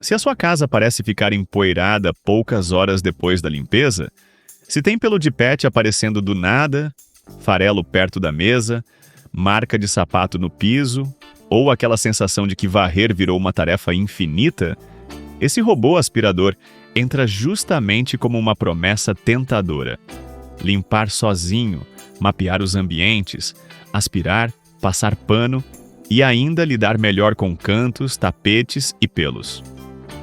Se a sua casa parece ficar empoeirada poucas horas depois da limpeza, se tem pelo de pet aparecendo do nada, farelo perto da mesa, marca de sapato no piso, ou aquela sensação de que varrer virou uma tarefa infinita, esse robô aspirador entra justamente como uma promessa tentadora. Limpar sozinho, mapear os ambientes, aspirar, passar pano e ainda lidar melhor com cantos, tapetes e pelos.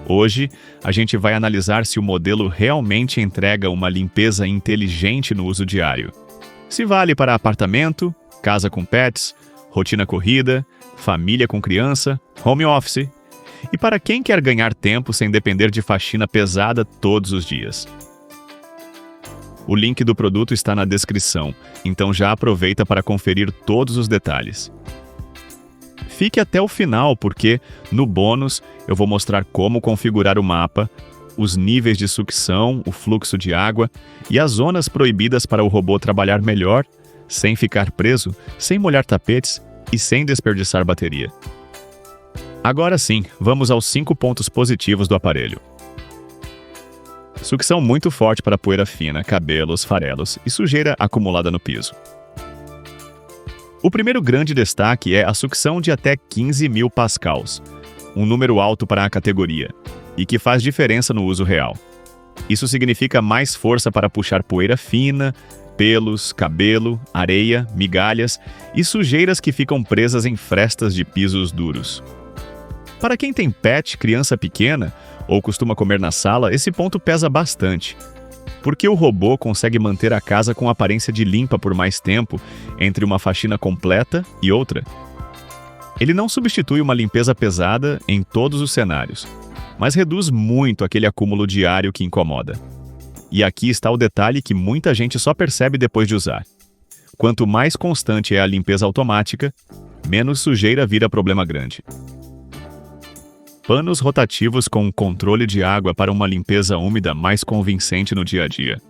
Hoje, a gente vai analisar se o modelo realmente entrega uma limpeza inteligente no uso diário. Se vale para apartamento, casa com pets, rotina corrida, família com criança, home office, e para quem quer ganhar tempo sem depender de faxina pesada todos os dias. O link do produto está na descrição, então já aproveita para conferir todos os detalhes. Fique até o final porque, no bônus, eu vou mostrar como configurar o mapa, os níveis de sucção, o fluxo de água e as zonas proibidas para o robô trabalhar melhor, sem ficar preso, sem molhar tapetes e sem desperdiçar bateria. Agora sim, vamos aos 5 pontos positivos do aparelho. Sucção muito forte para poeira fina, cabelos, farelos e sujeira acumulada no piso. O primeiro grande destaque é a sucção de até 15.000 pascals, um número alto para a categoria, e que faz diferença no uso real. Isso significa mais força para puxar poeira fina, pelos, cabelo, areia, migalhas e sujeiras que ficam presas em frestas de pisos duros. Para quem tem pet, criança pequena, ou costuma comer na sala, esse ponto pesa bastante. Porque o robô consegue manter a casa com aparência de limpa por mais tempo entre uma faxina completa e outra. Ele não substitui uma limpeza pesada em todos os cenários, mas reduz muito aquele acúmulo diário que incomoda. E aqui está o detalhe que muita gente só percebe depois de usar. Quanto mais constante é a limpeza automática, menos sujeira vira problema grande. Panos rotativos com controle de água para uma limpeza úmida mais convincente no dia a dia.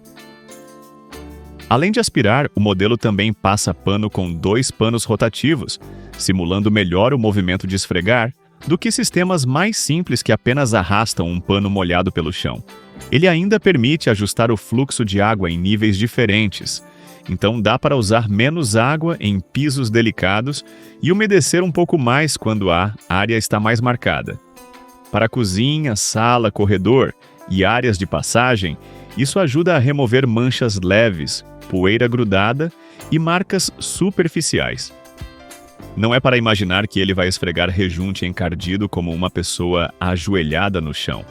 Além de aspirar, o modelo também passa pano com 2 panos rotativos, simulando melhor o movimento de esfregar do que sistemas mais simples que apenas arrastam um pano molhado pelo chão. Ele ainda permite ajustar o fluxo de água em níveis diferentes, então dá para usar menos água em pisos delicados e umedecer um pouco mais quando a área está mais marcada. Para cozinha, sala, corredor e áreas de passagem, isso ajuda a remover manchas leves, poeira grudada e marcas superficiais. Não é para imaginar que ele vai esfregar rejunte encardido como uma pessoa ajoelhada no chão.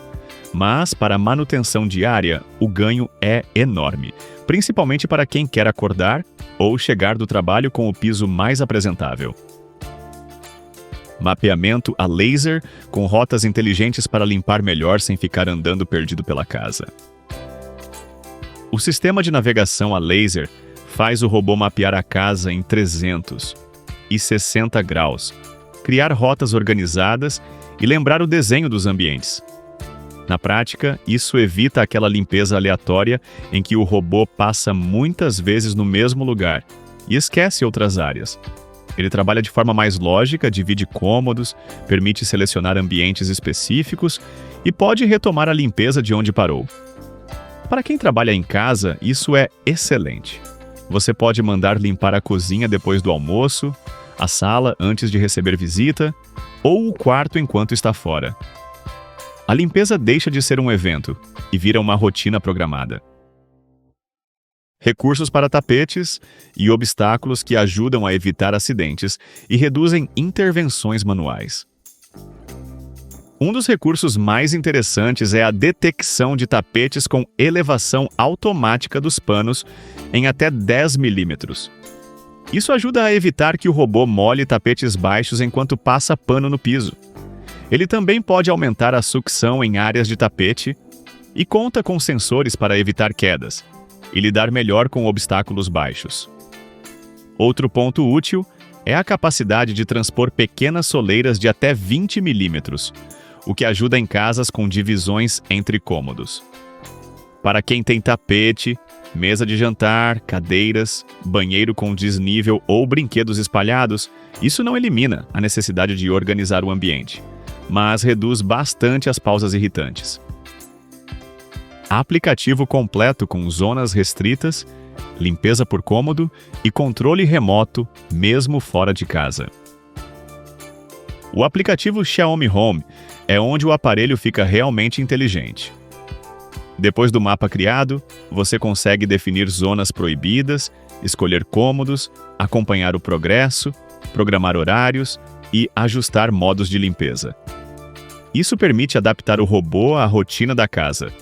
Mas, para a manutenção diária, o ganho é enorme, principalmente para quem quer acordar ou chegar do trabalho com o piso mais apresentável. Mapeamento a laser com rotas inteligentes para limpar melhor sem ficar andando perdido pela casa. O sistema de navegação a laser faz o robô mapear a casa em 360 graus, criar rotas organizadas e lembrar o desenho dos ambientes. Na prática, isso evita aquela limpeza aleatória em que o robô passa muitas vezes no mesmo lugar e esquece outras áreas. Ele trabalha de forma mais lógica, divide cômodos, permite selecionar ambientes específicos e pode retomar a limpeza de onde parou. Para quem trabalha em casa, isso é excelente. Você pode mandar limpar a cozinha depois do almoço, a sala antes de receber visita ou o quarto enquanto está fora. A limpeza deixa de ser um evento e vira uma rotina programada. Recursos para tapetes e obstáculos que ajudam a evitar acidentes e reduzem intervenções manuais. Um dos recursos mais interessantes é a detecção de tapetes com elevação automática dos panos em até 10 milímetros. Isso ajuda a evitar que o robô molhe tapetes baixos enquanto passa pano no piso. Ele também pode aumentar a sucção em áreas de tapete e conta com sensores para evitar quedas e lidar melhor com obstáculos baixos. Outro ponto útil é a capacidade de transpor pequenas soleiras de até 20 milímetros, o que ajuda em casas com divisões entre cômodos. Para quem tem tapete, mesa de jantar, cadeiras, banheiro com desnível ou brinquedos espalhados, isso não elimina a necessidade de organizar o ambiente, mas reduz bastante as pausas irritantes. Aplicativo completo com zonas restritas, limpeza por cômodo e controle remoto, mesmo fora de casa. O aplicativo Xiaomi Home é onde o aparelho fica realmente inteligente. Depois do mapa criado, você consegue definir zonas proibidas, escolher cômodos, acompanhar o progresso, programar horários e ajustar modos de limpeza. Isso permite adaptar o robô à rotina da casa,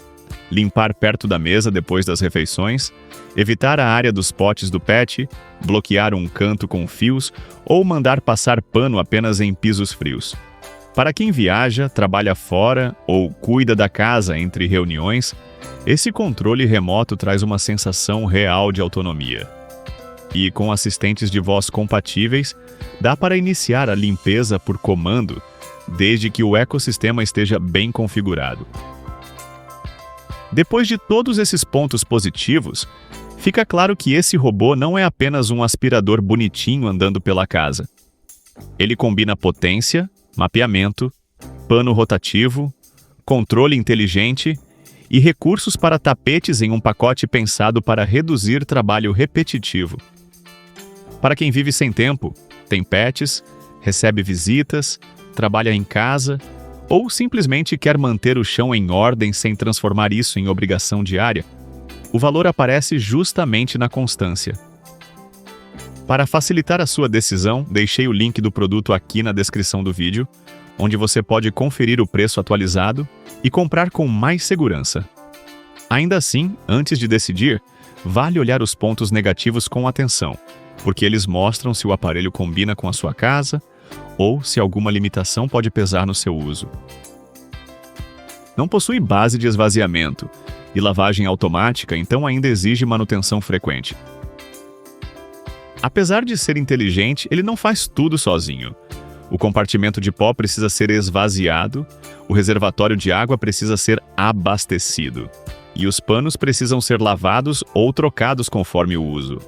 limpar perto da mesa depois das refeições, evitar a área dos potes do pet, bloquear um canto com fios ou mandar passar pano apenas em pisos frios. Para quem viaja, trabalha fora ou cuida da casa entre reuniões, esse controle remoto traz uma sensação real de autonomia. E com assistentes de voz compatíveis, dá para iniciar a limpeza por comando, desde que o ecossistema esteja bem configurado. Depois de todos esses pontos positivos, fica claro que esse robô não é apenas um aspirador bonitinho andando pela casa. Ele combina potência, mapeamento, pano rotativo, controle inteligente e recursos para tapetes em um pacote pensado para reduzir trabalho repetitivo. Para quem vive sem tempo, tem pets, recebe visitas, trabalha em casa ou simplesmente quer manter o chão em ordem sem transformar isso em obrigação diária, o valor aparece justamente na constância. Para facilitar a sua decisão, deixei o link do produto aqui na descrição do vídeo, onde você pode conferir o preço atualizado e comprar com mais segurança. Ainda assim, antes de decidir, vale olhar os pontos negativos com atenção, porque eles mostram se o aparelho combina com a sua casa ou se alguma limitação pode pesar no seu uso. Não possui base de esvaziamento e lavagem automática, então ainda exige manutenção frequente. Apesar de ser inteligente, ele não faz tudo sozinho. O compartimento de pó precisa ser esvaziado, o reservatório de água precisa ser abastecido, e os panos precisam ser lavados ou trocados conforme o uso.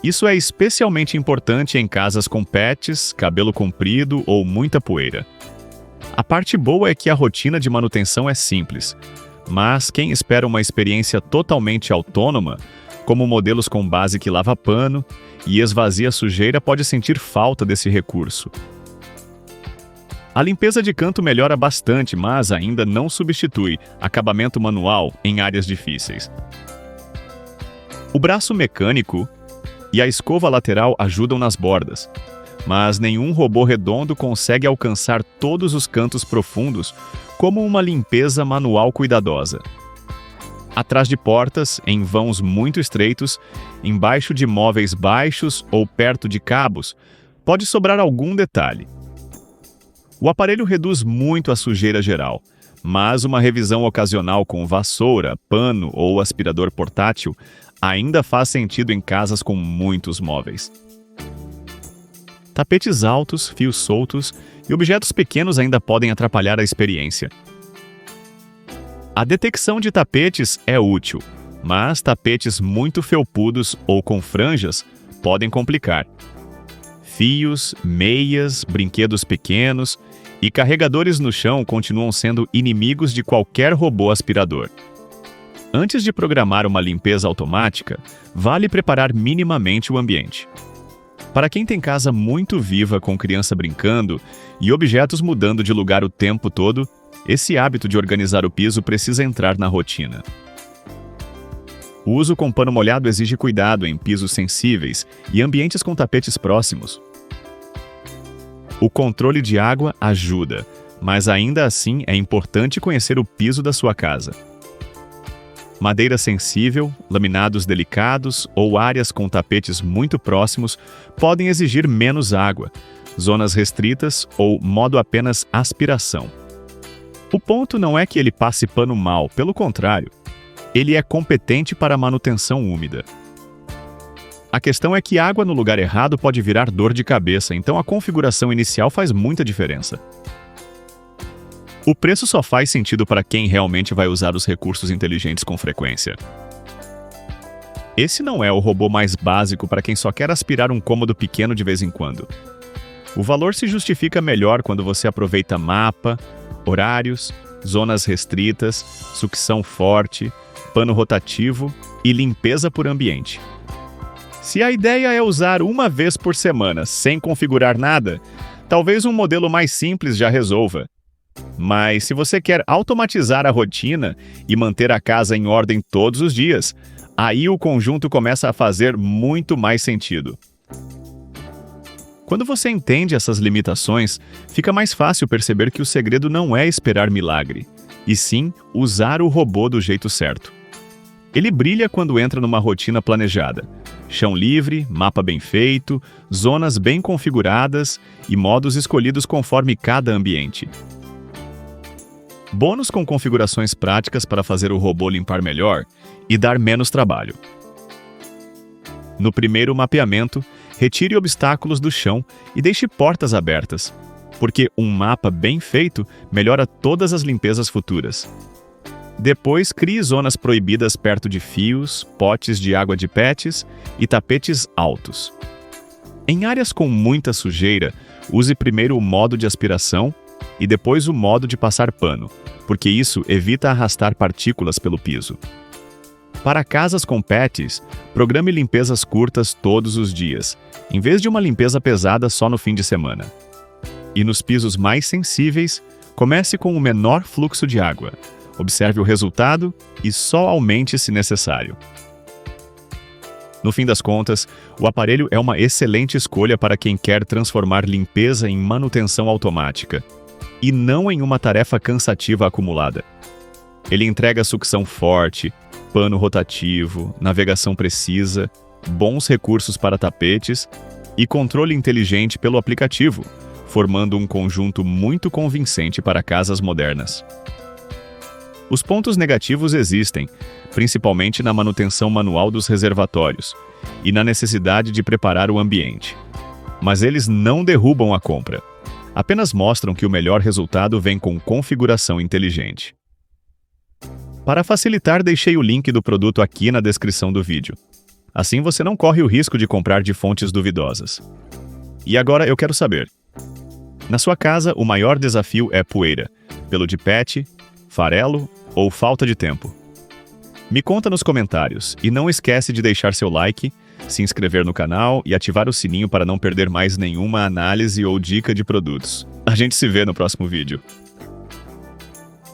Isso é especialmente importante em casas com pets, cabelo comprido ou muita poeira. A parte boa é que a rotina de manutenção é simples, mas quem espera uma experiência totalmente autônoma, como modelos com base que lava pano e esvazia sujeira, pode sentir falta desse recurso. A limpeza de canto melhora bastante, mas ainda não substitui acabamento manual em áreas difíceis. O braço mecânico e a escova lateral ajudam nas bordas, mas nenhum robô redondo consegue alcançar todos os cantos profundos como uma limpeza manual cuidadosa. Atrás de portas, em vãos muito estreitos, embaixo de móveis baixos ou perto de cabos, pode sobrar algum detalhe. O aparelho reduz muito a sujeira geral, mas uma revisão ocasional com vassoura, pano ou aspirador portátil ainda faz sentido em casas com muitos móveis. Tapetes altos, fios soltos e objetos pequenos ainda podem atrapalhar a experiência. A detecção de tapetes é útil, mas tapetes muito felpudos ou com franjas podem complicar. Fios, meias, brinquedos pequenos e carregadores no chão continuam sendo inimigos de qualquer robô aspirador. Antes de programar uma limpeza automática, vale preparar minimamente o ambiente. Para quem tem casa muito viva com criança brincando e objetos mudando de lugar o tempo todo, esse hábito de organizar o piso precisa entrar na rotina. O uso com pano molhado exige cuidado em pisos sensíveis e ambientes com tapetes próximos. O controle de água ajuda, mas ainda assim é importante conhecer o piso da sua casa. Madeira sensível, laminados delicados ou áreas com tapetes muito próximos podem exigir menos água, zonas restritas ou modo apenas aspiração. O ponto não é que ele passe pano mal, pelo contrário, ele é competente para a manutenção úmida. A questão é que água no lugar errado pode virar dor de cabeça, então a configuração inicial faz muita diferença. O preço só faz sentido para quem realmente vai usar os recursos inteligentes com frequência. Esse não é o robô mais básico para quem só quer aspirar um cômodo pequeno de vez em quando. O valor se justifica melhor quando você aproveita mapa, horários, zonas restritas, sucção forte, pano rotativo e limpeza por ambiente. Se a ideia é usar uma vez por semana sem configurar nada, talvez um modelo mais simples já resolva. Mas se você quer automatizar a rotina e manter a casa em ordem todos os dias, aí o conjunto começa a fazer muito mais sentido. Quando você entende essas limitações, fica mais fácil perceber que o segredo não é esperar milagre, e sim usar o robô do jeito certo. Ele brilha quando entra numa rotina planejada. Chão livre, mapa bem feito, zonas bem configuradas e modos escolhidos conforme cada ambiente. Bônus com configurações práticas para fazer o robô limpar melhor e dar menos trabalho. No primeiro mapeamento, retire obstáculos do chão e deixe portas abertas, porque um mapa bem feito melhora todas as limpezas futuras. Depois, crie zonas proibidas perto de fios, potes de água de pets e tapetes altos. Em áreas com muita sujeira, use primeiro o modo de aspiração e depois o modo de passar pano, porque isso evita arrastar partículas pelo piso. Para casas com pets, programe limpezas curtas todos os dias, em vez de uma limpeza pesada só no fim de semana. E nos pisos mais sensíveis, comece com o menor fluxo de água. Observe o resultado e só aumente se necessário. No fim das contas, o aparelho é uma excelente escolha para quem quer transformar limpeza em manutenção automática, e não em uma tarefa cansativa acumulada. Ele entrega sucção forte, pano rotativo, navegação precisa, bons recursos para tapetes e controle inteligente pelo aplicativo, formando um conjunto muito convincente para casas modernas. Os pontos negativos existem, principalmente na manutenção manual dos reservatórios e na necessidade de preparar o ambiente. Mas eles não derrubam a compra. Apenas mostram que o melhor resultado vem com configuração inteligente. Para facilitar, deixei o link do produto aqui na descrição do vídeo. Assim você não corre o risco de comprar de fontes duvidosas. E agora eu quero saber: na sua casa, o maior desafio é poeira, pelo de pet, farelo ou falta de tempo? Me conta nos comentários e não esquece de deixar seu like, se inscrever no canal e ativar o sininho para não perder mais nenhuma análise ou dica de produtos. A gente se vê no próximo vídeo.